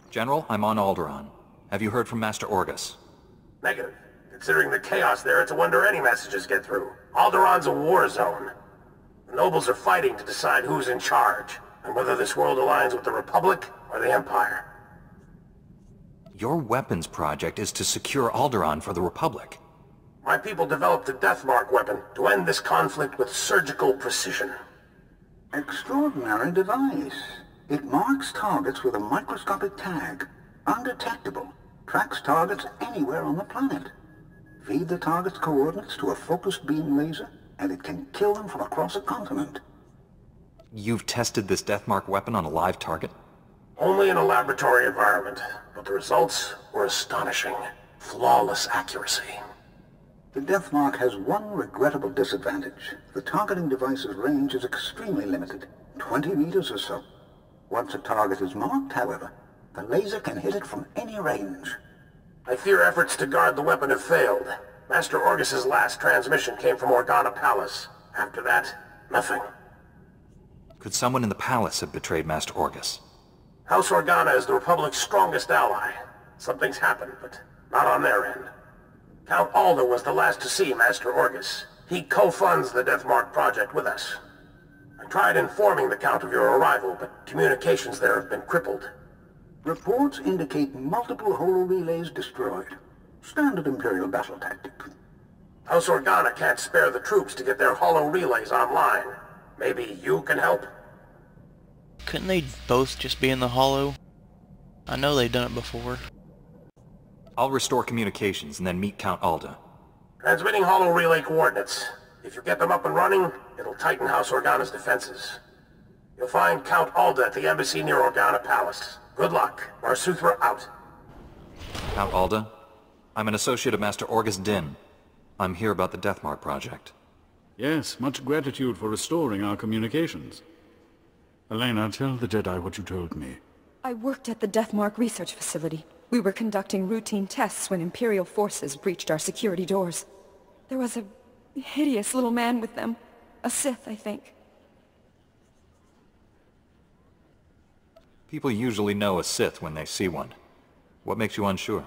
General, I'm on Alderaan. Have you heard from Master Orgus? Negative. Considering the chaos there, it's a wonder any messages get through. Alderaan's a war zone. The nobles are fighting to decide who's in charge, and whether this world aligns with the Republic or the Empire. Your weapons project is to secure Alderaan for the Republic. My people developed a Deathmark weapon to end this conflict with surgical precision. Extraordinary device. It marks targets with a microscopic tag. Undetectable. Tracks targets anywhere on the planet. Feed the target's coordinates to a focused beam laser, and it can kill them from across a continent. You've tested this Deathmark weapon on a live target? Only in a laboratory environment, but the results were astonishing. Flawless accuracy. The Deathmark has one regrettable disadvantage. The targeting device's range is extremely limited, 20 meters or so. Once a target is marked, however, the laser can hit it from any range. I fear efforts to guard the weapon have failed. Master Orgus's last transmission came from Organa Palace. After that, nothing. Could someone in the palace have betrayed Master Orgus? House Organa is the Republic's strongest ally. Something's happened, but not on their end. Count Alder was the last to see Master Orgus. He co-funds the Deathmark project with us. I tried informing the Count of your arrival, but communications there have been crippled. Reports indicate multiple holo-relays destroyed. Standard Imperial battle tactic. House Organa can't spare the troops to get their holo-relays online. Maybe you can help? Couldn't they both just be in the hollow? I know they've done it before. I'll restore communications and then meet Count Alda. Transmitting holo-relay coordinates. If you get them up and running, it'll tighten House Organa's defenses. You'll find Count Alda at the embassy near Organa Palace. Good luck. Marsuthra out. Count Alda, I'm an associate of Master Orgus Din. I'm here about the Deathmark project. Yes, much gratitude for restoring our communications. Elena, tell the Jedi what you told me. I worked at the Deathmark research facility. We were conducting routine tests when Imperial forces breached our security doors. There was a hideous little man with them. A Sith, I think. People usually know a Sith when they see one. What makes you unsure?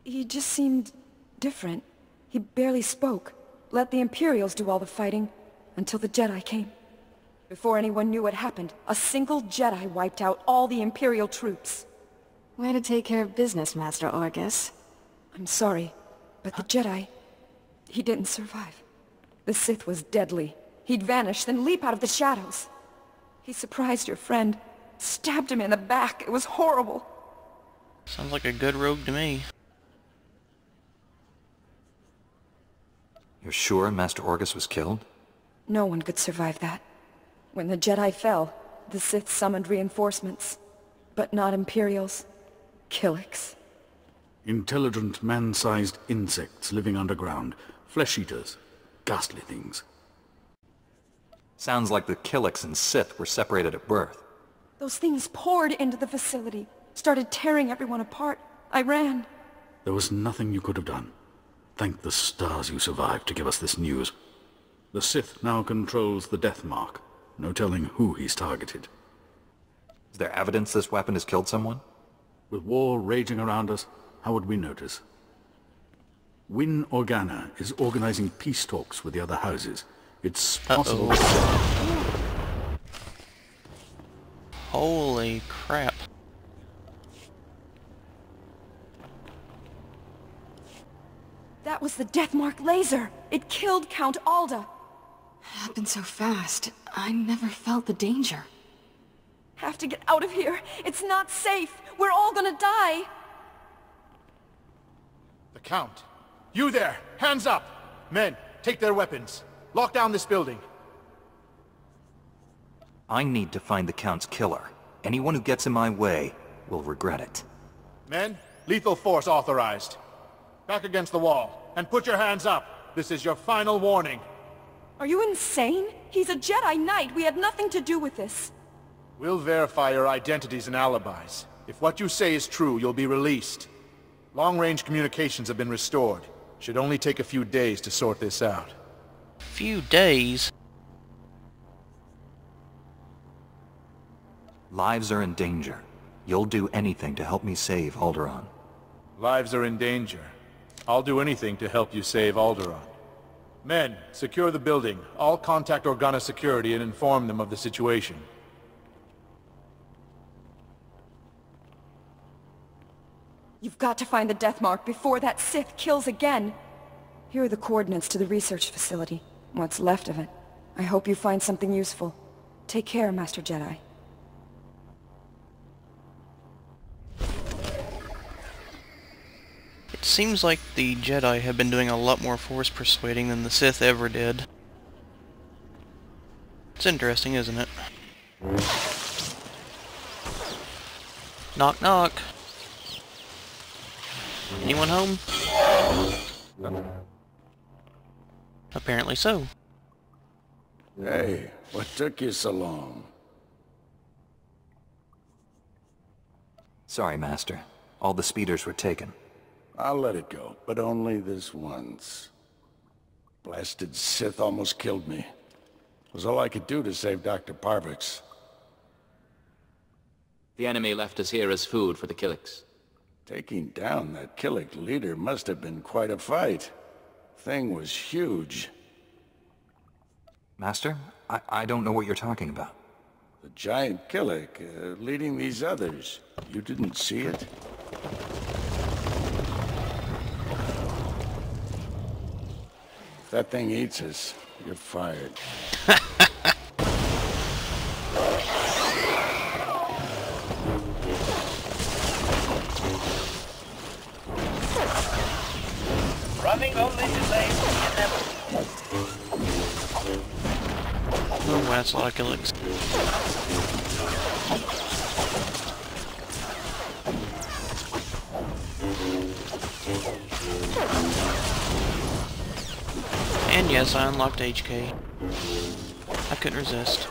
He just seemed different. He barely spoke. Let the Imperials do all the fighting until the Jedi came. Before anyone knew what happened, a single Jedi wiped out all the Imperial troops. Way to take care of business, Master Orgus. I'm sorry, but the Jedi, he didn't survive. The Sith was deadly. He'd vanish, then leap out of the shadows. He surprised your friend, stabbed him in the back. It was horrible. Sounds like a good rogue to me. You're sure Master Orgus was killed? No one could survive that. When the Jedi fell, the Sith summoned reinforcements. But not Imperials. Killiks. Intelligent, man-sized insects living underground. Flesh-eaters. Ghastly things. Sounds like the Killiks and Sith were separated at birth. Those things poured into the facility, started tearing everyone apart. I ran. There was nothing you could have done. Thank the stars you survived to give us this news. The Sith now controls the Deathmark. No telling who he's targeted. Is there evidence this weapon has killed someone? With war raging around us, how would we notice? Win Organa is organizing peace talks with the other houses. It's possible... Holy crap. That was the Deathmark laser! It killed Count Alda! Happened so fast. I never felt the danger. Have to get out of here! It's not safe! We're all gonna die! The Count! You there! Hands up! Men, take their weapons. Lock down this building. I need to find the Count's killer. Anyone who gets in my way will regret it. Men, lethal force authorized. Back against the wall, and put your hands up. This is your final warning. Are you insane? He's a Jedi Knight. We had nothing to do with this. We'll verify your identities and alibis. If what you say is true, you'll be released. Long-range communications have been restored. Should only take a few days to sort this out. Few days? Lives are in danger. You'll do anything to help me save Alderaan. Lives are in danger. I'll do anything to help you save Alderaan. Men, secure the building. I'll contact Organa Security and inform them of the situation. You've got to find the death mark before that Sith kills again. Here are the coordinates to the research facility. What's left of it. I hope you find something useful. Take care, Master Jedi. It seems like the Jedi have been doing a lot more Force persuading than the Sith ever did. It's interesting, isn't it? Knock knock. Anyone home? Apparently so. Hey, what took you so long? Sorry, Master. All the speeders were taken. I'll let it go, but only this once. Blasted Sith almost killed me. It was all I could do to save Dr. Parvix. The enemy left us here as food for the Killiks. Taking down that Killik leader must have been quite a fight. Thing was huge. Master, I don't know what you're talking about. The giant Killik, leading these others. You didn't see it? If that thing eats us, you're fired. Running only delays the inevitable. Oh, that's a lot of Killiks. And yes, I unlocked HK. I couldn't resist.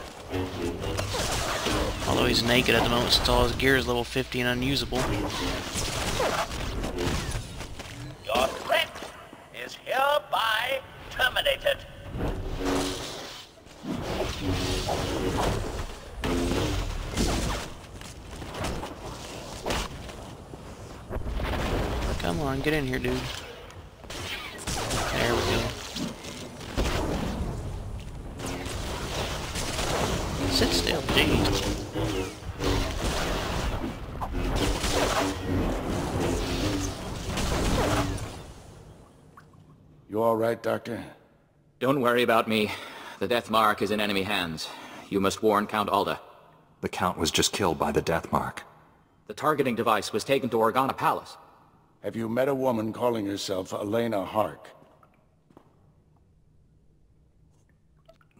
Although he's naked at the moment since all his gear is level 50 and unusable. Your threat is hereby terminated. Come on, get in here, dude. There we go. Sit still, jeez. You all right, Doctor? Don't worry about me. The Death Mark is in enemy hands. You must warn Count Alda. The Count was just killed by the death mark. The targeting device was taken to Organa Palace. Have you met a woman calling herself Elena Hark?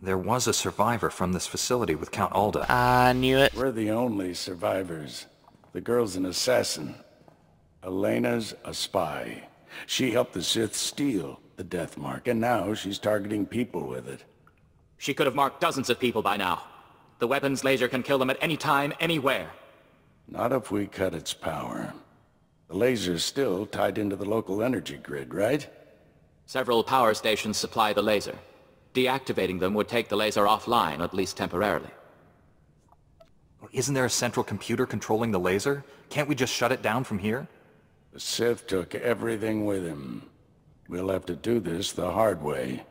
There was a survivor from this facility with Count Alda. I knew it. We're the only survivors. The girl's an assassin. Elena's a spy. She helped the Sith steal the Death Mark, and now she's targeting people with it. She could have marked dozens of people by now. The weapon's laser can kill them at any time, anywhere. Not if we cut its power. The laser's still tied into the local energy grid, right? Several power stations supply the laser. Deactivating them would take the laser offline, at least temporarily. Isn't there a central computer controlling the laser? Can't we just shut it down from here? The Sith took everything with him. We'll have to do this the hard way.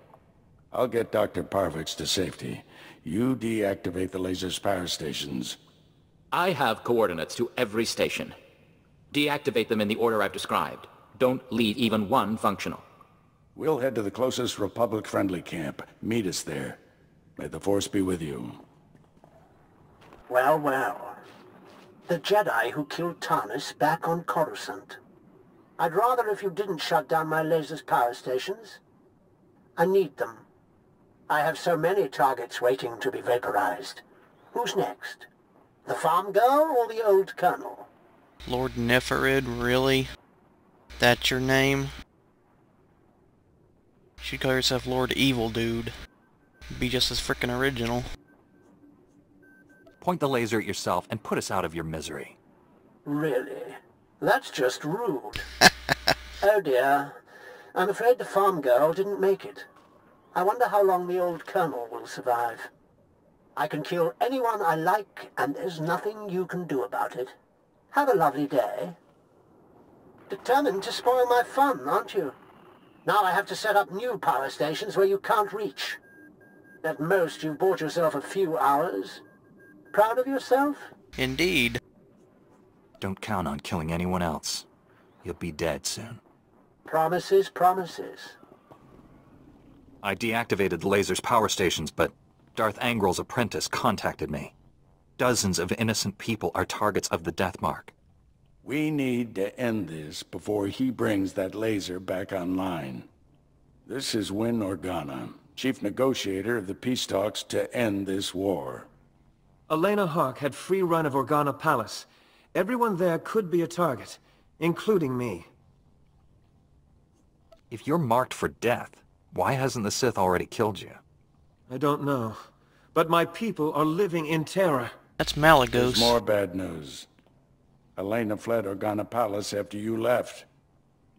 I'll get Dr. Parvix to safety. You deactivate the laser's power stations. I have coordinates to every station. Deactivate them in the order I've described. Don't leave even one functional. We'll head to the closest Republic-friendly camp. Meet us there. May the Force be with you. Well, well. The Jedi who killed Tarnis back on Coruscant. I'd rather if you didn't shut down my laser's power stations. I need them. I have so many targets waiting to be vaporized. Who's next? The farm girl or the old colonel? Lord Neferid, really? That's your name? You should call yourself Lord Evil, dude. Be just as frickin' original. Point the laser at yourself and put us out of your misery. Really? That's just rude. Oh dear. I'm afraid the farm girl didn't make it. I wonder how long the old colonel will survive. I can kill anyone I like, and there's nothing you can do about it. Have a lovely day. Determined to spoil my fun, aren't you? Now I have to set up new power stations where you can't reach. At most, you've bought yourself a few hours. Proud of yourself? Indeed. Don't count on killing anyone else. You'll be dead soon. Promises, promises. I deactivated the laser's power stations, but Darth Angrel's apprentice contacted me. Dozens of innocent people are targets of the Death Mark. We need to end this before he brings that laser back online. This is Win Organa, chief negotiator of the peace talks to end this war. Elena Hark had free run of Organa Palace. Everyone there could be a target, including me. If you're marked for death, why hasn't the Sith already killed you? I don't know. But my people are living in terror. That's Malagos. There's more bad news. Elena fled Organa Palace after you left.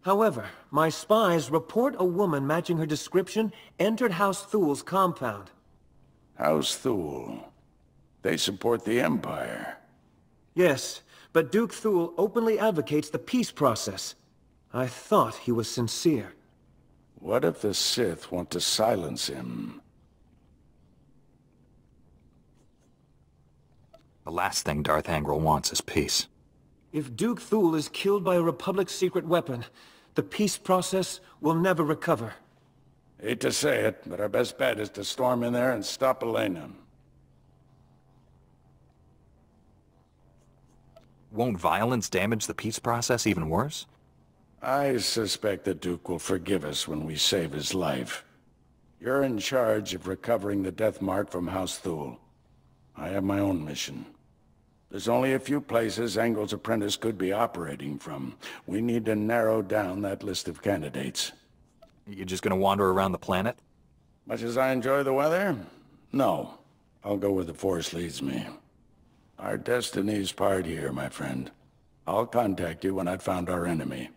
However, my spies report a woman matching her description entered House Thul's compound. House Thul. They support the Empire. Yes, but Duke Thul openly advocates the peace process. I thought he was sincere. What if the Sith want to silence him? The last thing Darth Angrel wants is peace. If Duke Thul is killed by a Republic secret weapon, the peace process will never recover. Hate to say it, but our best bet is to storm in there and stop Elena. Won't violence damage the peace process even worse? I suspect the Duke will forgive us when we save his life. You're in charge of recovering the Death Mark from House Thul. I have my own mission. There's only a few places Angel's apprentice could be operating from. We need to narrow down that list of candidates. You're just gonna wander around the planet? Much as I enjoy the weather? No. I'll go where the Force leads me. Our destiny's part here, my friend. I'll contact you when I've found our enemy.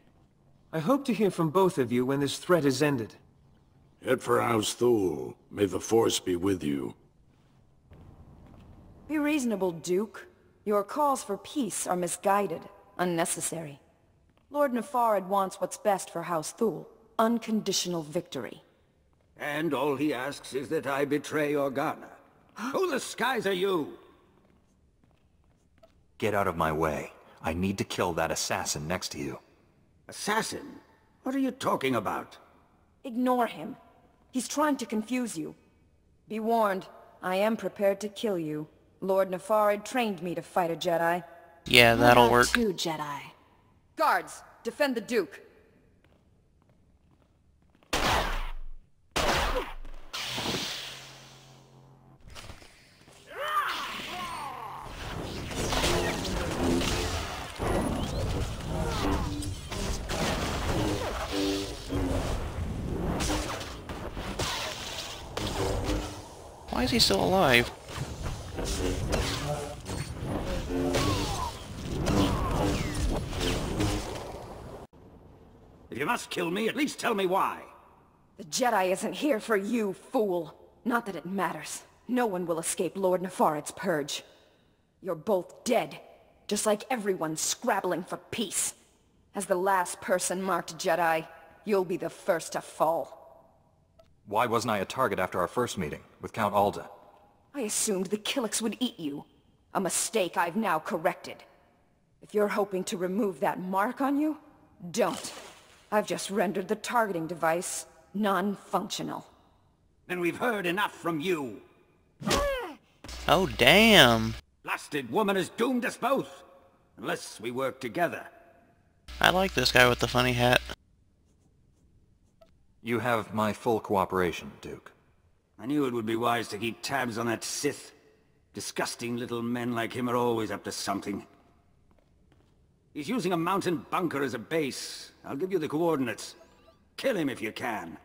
I hope to hear from both of you when this threat is ended. Head for House Thul. May the Force be with you. Be reasonable, Duke. Your calls for peace are misguided, unnecessary. Lord Nefarad wants what's best for House Thul. Unconditional victory. And all he asks is that I betray Organa. Who the skies are you? Get out of my way. I need to kill that assassin next to you. Assassin? What are you talking about? Ignore him. He's trying to confuse you. Be warned, I am prepared to kill you. Lord Nefarad trained me to fight a Jedi. Yeah, that'll work. 2 Jedi. Guards, defend the Duke. Why is he still alive? If you must kill me, at least tell me why. The Jedi isn't here for you, fool. Not that it matters. No one will escape Lord Nefarad's purge. You're both dead, just like everyone scrabbling for peace. As the last person marked Jedi, you'll be the first to fall. Why wasn't I a target after our first meeting with Count Alda? I assumed the Killiks would eat you. A mistake I've now corrected. If you're hoping to remove that mark on you, don't. I've just rendered the targeting device non-functional. Then we've heard enough from you. Oh, damn. Blasted woman has doomed us both. Unless we work together. I like this guy with the funny hat. You have my full cooperation, Duke. I knew it would be wise to keep tabs on that Sith. Disgusting little men like him are always up to something. He's using a mountain bunker as a base. I'll give you the coordinates. Kill him if you can.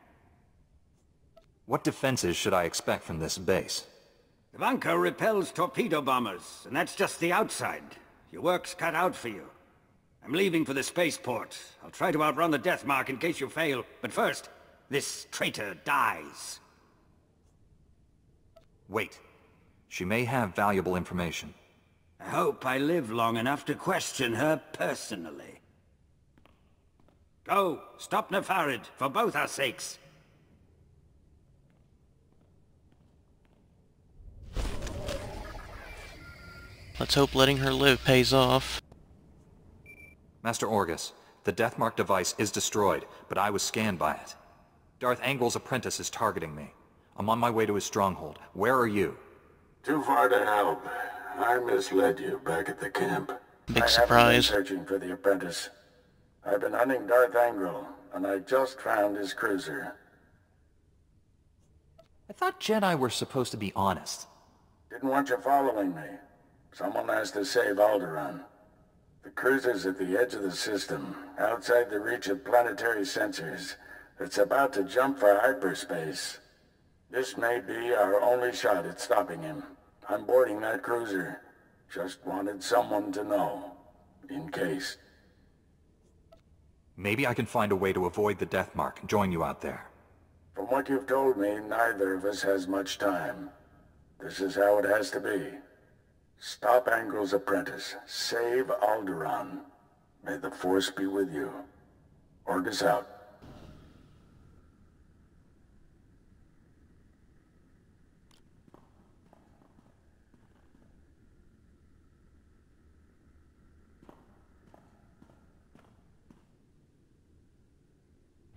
What defenses should I expect from this base? The bunker repels torpedo bombers, and that's just the outside. Your work's cut out for you. I'm leaving for the spaceport. I'll try to outrun the Death Mark in case you fail, but first, this traitor dies. Wait. She may have valuable information. I hope I live long enough to question her personally. Go, stop Nefarid, for both our sakes. Let's hope letting her live pays off. Master Orgus, the Deathmark device is destroyed, but I was scanned by it. Darth Angrel's apprentice is targeting me. I'm on my way to his stronghold. Where are you? Too far to help. I misled you back at the camp. Big surprise. I haven't been searching for the apprentice. I've been hunting Darth Angrel, and I just found his cruiser. I thought Jedi were supposed to be honest. Didn't want you following me. Someone has to save Alderaan. The cruiser's at the edge of the system, outside the reach of planetary sensors. It's about to jump for hyperspace. This may be our only shot at stopping him. I'm boarding that cruiser. Just wanted someone to know, in case. Maybe I can find a way to avoid the Deathmark and join you out there. From what you've told me, neither of us has much time. This is how it has to be. Stop Angrel's apprentice. Save Alderaan. May the Force be with you. Orgus out.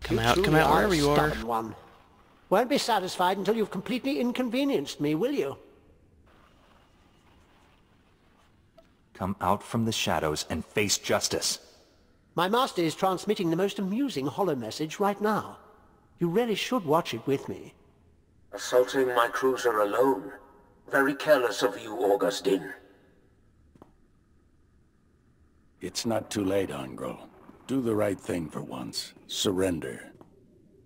Come out wherever you are. One. Won't be satisfied until you've completely inconvenienced me, will you? Come out from the shadows and face justice. My master is transmitting the most amusing holo message right now. You really should watch it with me. Assaulting my cruiser alone. Very careless of you, Augustine. It's not too late, Angrel. Do the right thing for once. Surrender.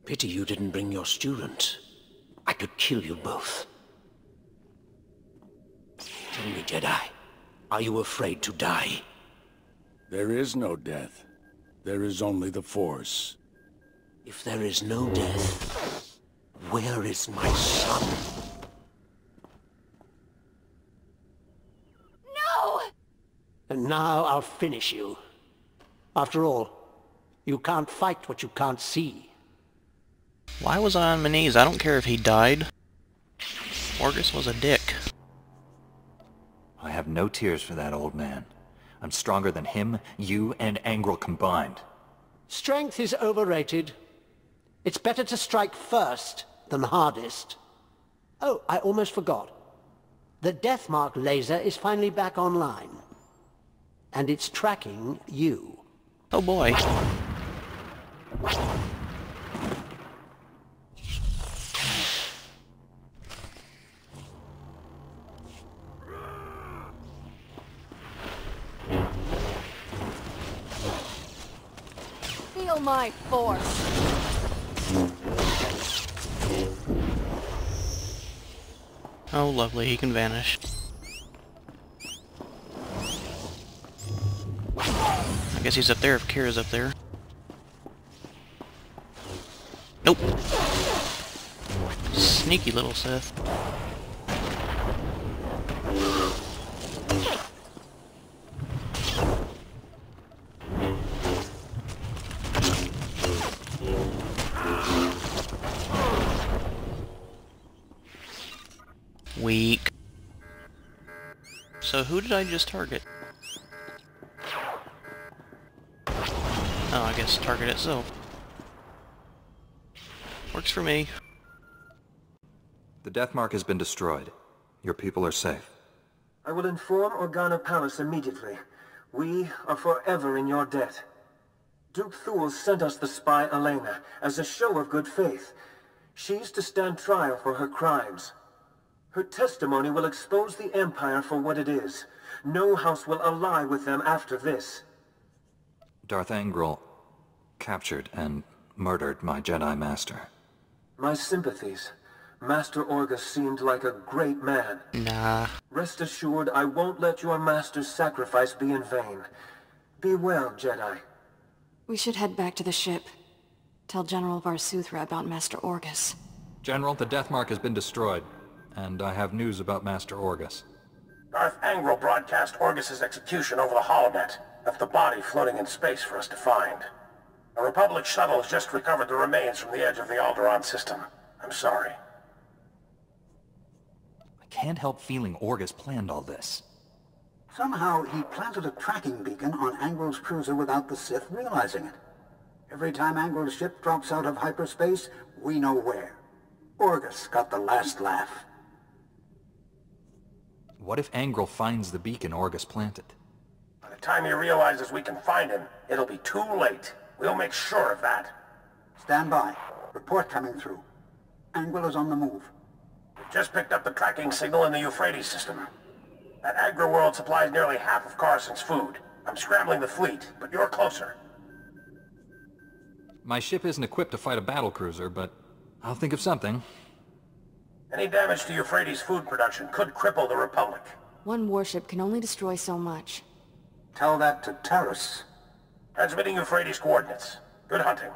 Pity you didn't bring your student. I could kill you both. Tell me, Jedi, are you afraid to die? There is no death. There is only the Force. If there is no death, where is my son? No! And now I'll finish you. After all, you can't fight what you can't see. Why was I on my knees? I don't care if he died. Orgus was a dick. I have no tears for that old man. I'm stronger than him, you, and Angrel combined. Strength is overrated. It's better to strike first than hardest. Oh, I almost forgot. The Deathmark laser is finally back online. And it's tracking you. Oh boy. Feel my force. Oh lovely, he can vanish. I guess he's up there if Kira's up there. Nope. Sneaky little Sith. Weak. So who did I just target? Oh, I guess target itself. Works for me. The Deathmark has been destroyed. Your people are safe. I will inform Organa Palace immediately. We are forever in your debt. Duke Thule sent us the spy Elena as a show of good faith. She's to stand trial for her crimes. Her testimony will expose the Empire for what it is. No house will ally with them after this. Darth Angrel captured and murdered my Jedi Master. My sympathies. Master Orgus seemed like a great man. Nah. Rest assured, I won't let your master's sacrifice be in vain. Be well, Jedi. We should head back to the ship. Tell General Varsuthra about Master Orgus. General, the Deathmark has been destroyed, and I have news about Master Orgus. Darth Angral broadcast Orgus's execution over the holonet, left the body floating in space for us to find. A Republic shuttle has just recovered the remains from the edge of the Alderaan system. I'm sorry. I can't help feeling Orgus planned all this. Somehow he planted a tracking beacon on Angral's cruiser without the Sith realizing it. Every time Angral's ship drops out of hyperspace, we know where. Orgus got the last laugh. What if Angral finds the beacon Orgus planted? By the time he realizes we can find him, it'll be too late. We'll make sure of that. Stand by. Report coming through. Angral is on the move. We've just picked up the tracking signal in the Euphrates system. That agri-world supplies nearly half of Carson's food. I'm scrambling the fleet, but you're closer. My ship isn't equipped to fight a battlecruiser, but I'll think of something. Any damage to Euphrates' food production could cripple the Republic. One warship can only destroy so much. Tell that to Terrace. Transmitting Euphrates coordinates. Good hunting.